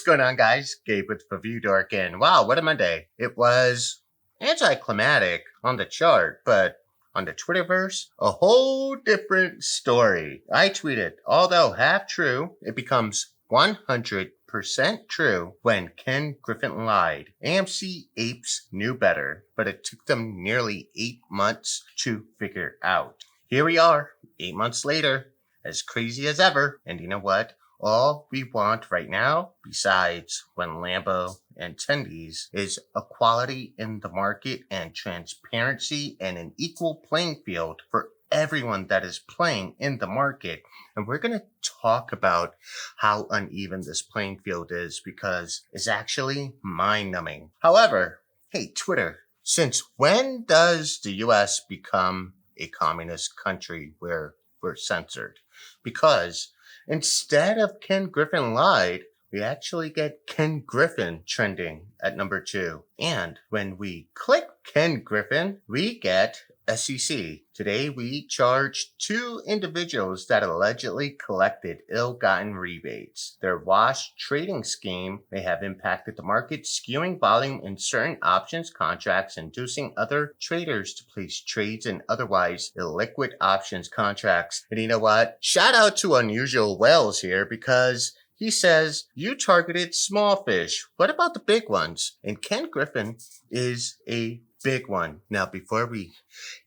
going on, guys? Gabe with Review Dork, and wow, what a Monday. It was anticlimactic on the chart, but on the Twitterverse, a whole different story. I tweeted, although half true, it becomes 100% true when Ken Griffin lied. AMC apes knew better, but it took them nearly 8 months to figure out. Here we are, 8 months later, as crazy as ever, and you know what? All we want right now, besides when Lambo and Tendies, is equality in the market and transparency and an equal playing field for everyone that is playing in the market. And we're going to talk about how uneven this playing field is because it's actually mind-numbing. However, hey, Twitter, since when does the US become a communist country where we're censored? Because instead of Ken Griffin lied, we actually get Ken Griffin trending at number 2. And when we click Ken Griffin, we get SEC. Today we charge 2 individuals that allegedly collected ill-gotten rebates. Their wash trading scheme may have impacted the market, skewing volume in certain options contracts, inducing other traders to place trades in otherwise illiquid options contracts. And you know what? Shout out to Unusual Whales here because he says, you targeted small fish. What about the big ones? And Ken Griffin is a big one. Now, before we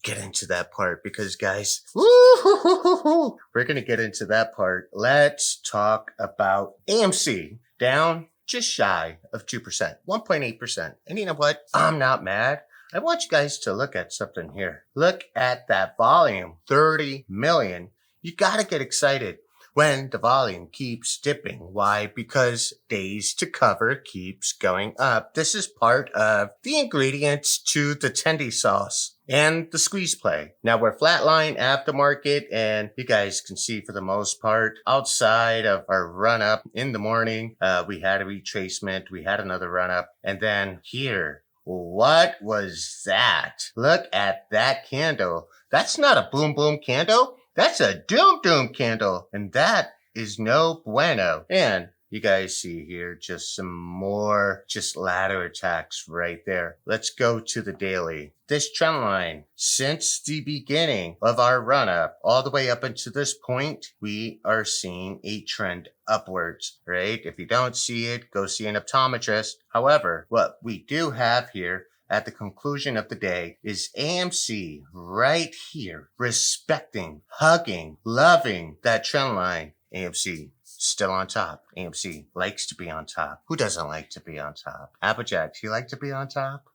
get into that part, because guys, we're going to get into that part. Let's talk about AMC down just shy of 2%, 1.8%. And you know what? I'm not mad. I want you guys to look at something here. Look at that volume, 30 million. You got to get excited when the volume keeps dipping. Why? Because days to cover keeps going up. This is part of the ingredients to the tendy sauce and the squeeze play. Now we're flatline aftermarket, and you guys can see for the most part, outside of our run up in the morning, we had a retracement, we had another run up, and then here, what was that? Look at that candle. That's not a boom boom candle. That's a doom doom candle, and that is no bueno. And you guys see here just some more ladder attacks right there. Let's go to the daily. This trend line, since the beginning of our run up, all the way up until this point, we are seeing a trend upwards, right? If you don't see it, go see an optometrist. However, what we do have here at the conclusion of the day is AMC right here, respecting, hugging, loving that trend line. AMC still on top. AMC likes to be on top. Who doesn't like to be on top? Applejack, do you like to be on top?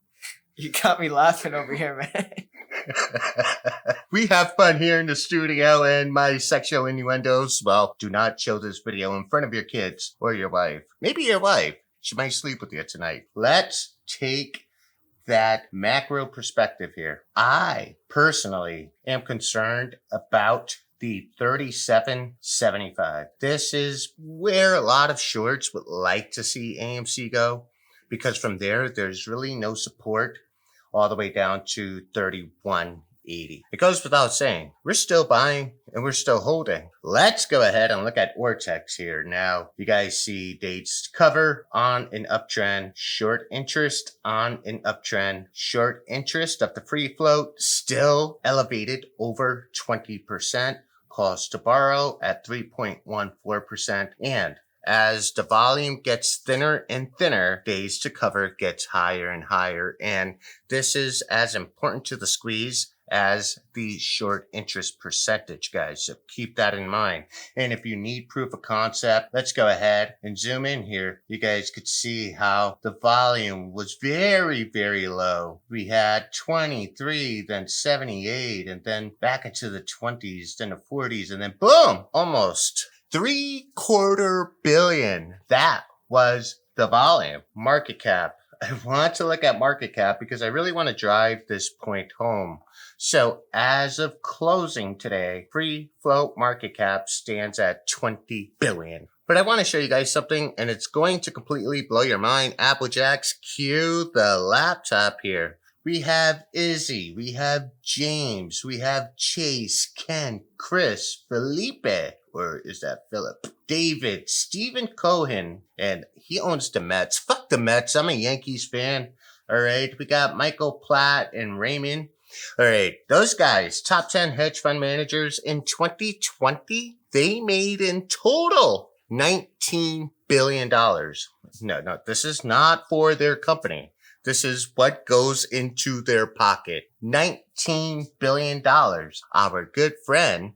You got me laughing over here, man. We have fun here in the studio, and my sexual innuendos, well, do not show this video in front of your kids or your wife. Maybe your wife. She might sleep with you tonight. Let's take that macro perspective here. I personally am concerned about the 37.75. This is where a lot of shorts would like to see AMC go, because from there, there's really no support all the way down to 31.80. It goes without saying, we're still buying and we're still holding. Let's go ahead and look at Vortex here. Now, you guys see dates to cover on an uptrend, short interest on an uptrend, short interest of the free float still elevated over 20%, cost to borrow at 3.14%, and as the volume gets thinner and thinner, days to cover gets higher and higher. And this is as important to the squeeze as the short interest percentage, guys. So keep that in mind. And if you need proof of concept, let's go ahead and zoom in here. You guys could see how the volume was very, very low. We had 23, then 78, and then back into the 20s, then the 40s, and then boom, almost $750 million. That was the volume. Market cap. I want to look at market cap because I really want to drive this point home. So as of closing today, free float market cap stands at 20 billion. But I want to show you guys something, and it's going to completely blow your mind. Applejacks, cue the laptop here. We have Izzy, we have James, we have Chase, Ken, Chris, Felipe. Or is that Philip? David, Stephen Cohen, and he owns the Mets. Fuck the Mets. I'm a Yankees fan. All right. We got Michael Platt and Raymond. All right. Those guys, top 10 hedge fund managers in 2020, they made in total $19 billion. No, this is not for their company. This is what goes into their pocket. $19 billion. Our good friend,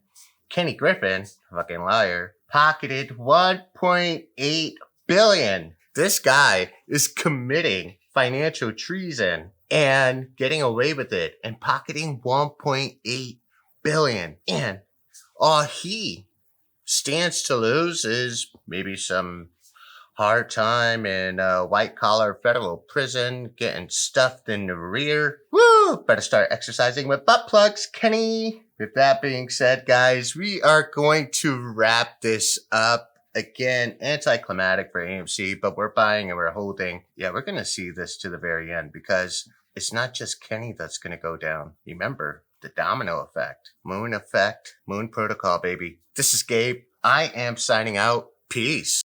Kenny Griffin, fucking liar, pocketed $1.8 billion. This guy is committing financial treason and getting away with it and pocketing $1.8 billion. And all he stands to lose is maybe some hard time in a white-collar federal prison, getting stuffed in the rear. Woo! Better start exercising with butt plugs, Kenny. With that being said, guys, we are going to wrap this up. Again, anticlimactic for AMC, but we're buying and we're holding. Yeah, we're going to see this to the very end because it's not just Kenny that's going to go down. Remember, the domino effect, moon protocol, baby. This is Gabe. I am signing out. Peace.